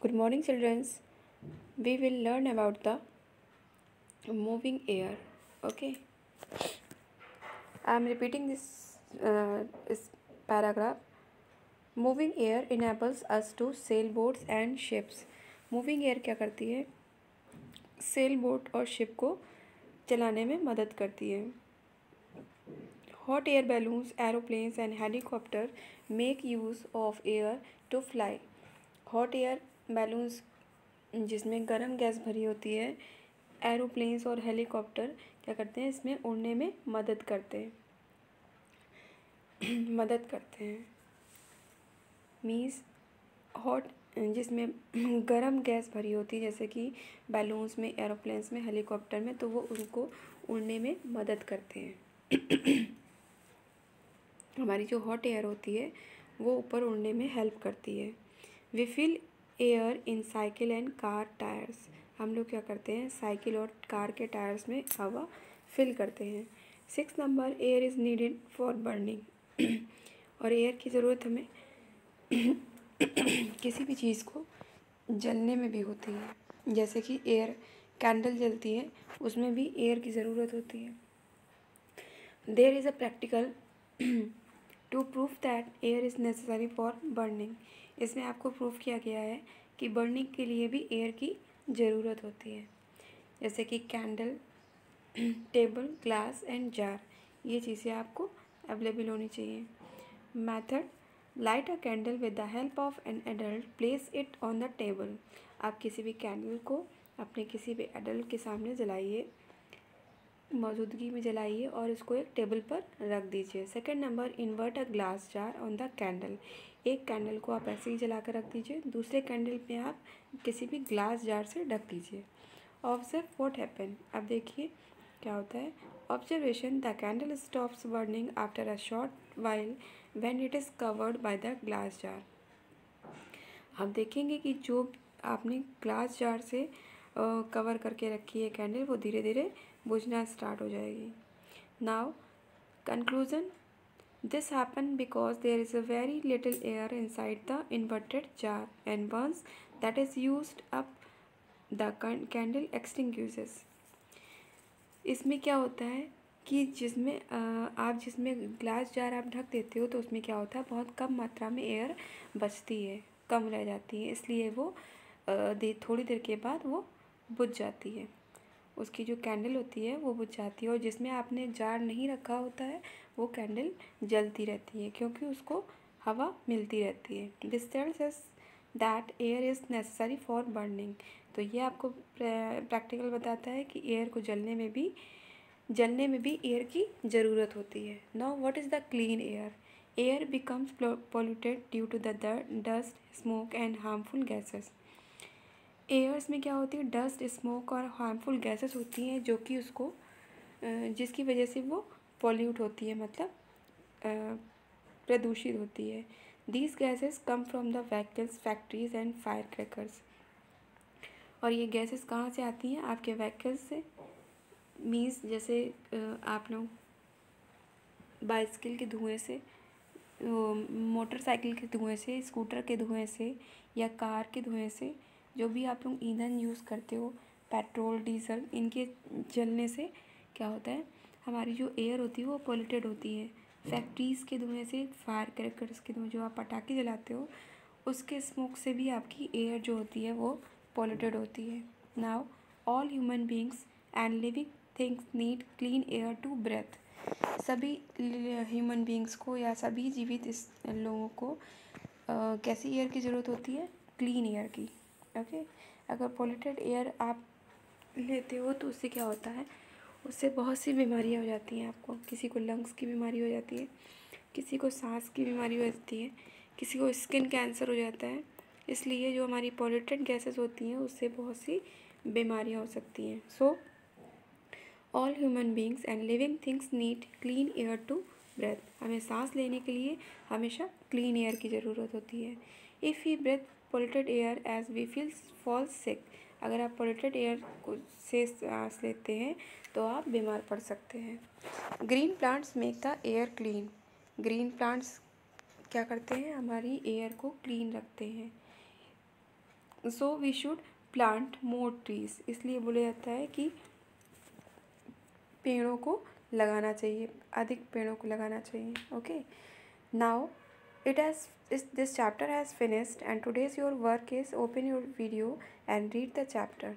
Good morning, children. We will learn about the moving air. Okay, I am repeating this paragraph. Moving air enables us to sail boats and ships. Moving air क्या करती है? Sail boat और ship को चलाने में मदद करती है. Hot air balloons, aeroplanes and helicopter make use of air to fly. Hot air balloons जिसमें गर्म गैस भरी होती है, एरोप्लेन्स और हेलीकॉप्टर क्या करते हैं, इसमें उड़ने में मदद करते हैं. मीन्स हॉट जिसमें गर्म गैस भरी होती है, जैसे कि बैलून्स में, एरोप्लेन्स में, हेलीकॉप्टर में, तो वो उनको उड़ने में मदद करते हैं. हमारी जो हॉट एयर होती है वो ऊपर उड़ने में हेल्प करती है. We fill air in cycle and car tyres. हम लोग क्या करते हैं, साइकिल और कार के टायर्स में हवा फिल करते हैं. 6 number, air is needed for burning. और एयर की ज़रूरत हमें किसी भी चीज़ को जलने में भी होती है. जैसे कि एयर कैंडल जलती है, उसमें भी एयर की ज़रूरत होती है. There is a practical to prove that air is necessary for burning. इसमें आपको प्रूफ किया गया है कि बर्निंग के लिए भी एयर की ज़रूरत होती है. जैसे कि candle, table, glass and jar, ये चीज़ें आपको अवेलेबल होनी चाहिए. Method, light a candle with the help of an adult, place it on the table. आप किसी भी कैंडल को अपने किसी भी एडल्ट के सामने जलाइए, मौजूदगी में जलाइए और इसको एक टेबल पर रख दीजिए. Second number, invert a glass jar on the candle. एक कैंडल को आप ऐसे ही जला कर रख दीजिए, दूसरे कैंडल में आप किसी भी ग्लास जार से ढक दीजिए. Observe what happen. अब देखिए क्या होता है. Observation, the candle stops burning after a short while when it is covered by the glass jar. आप देखेंगे कि जो आपने ग्लास जार से कवर करके रखी है कैंडल, वो धीरे धीरे बुझना स्टार्ट हो जाएगी. Now conclusion, this happen because there is a very little air inside the inverted jar and once that is used up the candle extinguishes. इसमें क्या होता है कि जिसमें ग्लास जार आप ढक देते हो, तो उसमें क्या होता है, बहुत कम मात्रा में एयर बचती है, कम रह जाती है, इसलिए वो थोड़ी देर के बाद वो बुझ जाती है. उसकी जो कैंडल होती है वो बुझ जाती है. और जिसमें आपने जार नहीं रखा होता है वो कैंडल जलती रहती है, क्योंकि उसको हवा मिलती रहती है. This tells us that air is necessary for burning. तो ये आपको प्रैक्टिकल बताता है कि एयर को जलने में भी एयर की ज़रूरत होती है. Now what is the clean air. Air becomes polluted due to the dust, smoke and harmful gases. Airs में क्या होती है, डस्ट, स्मोक और हार्मफुल गैसेस होती हैं, जो कि उसको जिसकी वजह से वो पॉल्यूट होती है, मतलब प्रदूषित होती है. These gases come from the vehicles, factories and fire crackers. और ये गैसेस कहाँ से आती हैं, आपके व्हीकल्स से. मीन्स जैसे आप लोग बाइसिकल के धुएँ से, मोटरसाइकिल के धुएँ से, स्कूटर के धुएँ से या कार के धुएँ से, जो भी आप लोग ईंधन यूज़ करते हो, पेट्रोल, डीजल, इनके जलने से क्या होता है, हमारी जो एयर होती है वो पॉल्यूटेड होती है. फैक्ट्रीज़ के धुएँ से, फायर क्रैकर्स के धुएँ, जो आप पटाखे जलाते हो, उसके स्मोक से भी आपकी एयर जो होती है वो पॉल्यूटेड होती है. Now all human beings and living things need clean air to breathe. सभी ह्यूमन बींग्स को या सभी जीवित इस लोगों को कैसी एयर की ज़रूरत होती है, क्लीन एयर की. ओके. अगर पॉल्यूटेड एयर आप लेते हो तो उससे क्या होता है, उससे बहुत सी बीमारियां हो जाती हैं आपको. किसी को लंग्स की बीमारी हो जाती है, किसी को सांस की बीमारी हो जाती है, किसी को स्किन कैंसर हो जाता है. इसलिए जो हमारी पॉल्यूटेड गैसेस होती हैं उससे बहुत सी बीमारियां हो सकती हैं. So all human beings and living things need clean air to breathe. हमें सांस लेने के लिए हमेशा क्लीन एयर की ज़रूरत होती है. If we breathe polluted air as we feel fall sick. अगर आप पोल्यूटेड एयर को से सांस लेते हैं तो आप बीमार पड़ सकते हैं. Green plants make the air clean. Green plants क्या करते हैं, हमारी एयर को क्लीन रखते हैं. So we should plant more trees, इसलिए बोला जाता है कि पेड़ों को लगाना चाहिए, अधिक पेड़ों को लगाना चाहिए. Okay, now this chapter has finished and today's your work is open your video and read the chapter.